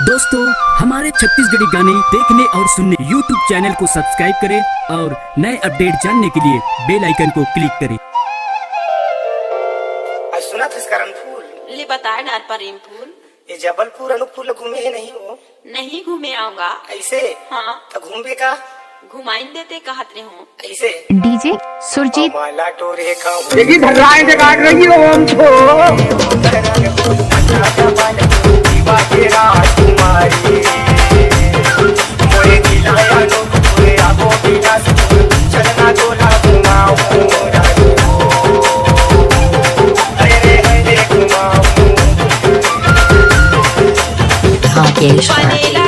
दोस्तों हमारे छत्तीसगढ़ी गाने देखने और सुनने YouTube चैनल को सब्सक्राइब करें और नए अपडेट जानने के लिए बेल आइकन को क्लिक करें। सुना था करनफूल ले बताए ना प्रेम फूल ये जबलपुर अनुपुर घूमे ही नहीं हो। नहीं घूमे आऊंगा ऐसे हाँ तो घूमे का घुमाइन देते कहते हो ऐसे डीजे सुरजीत माला टोरे का देखी धर्राएं से काट रही हो हमको चलना गोला घुमाओ भागेश बनेला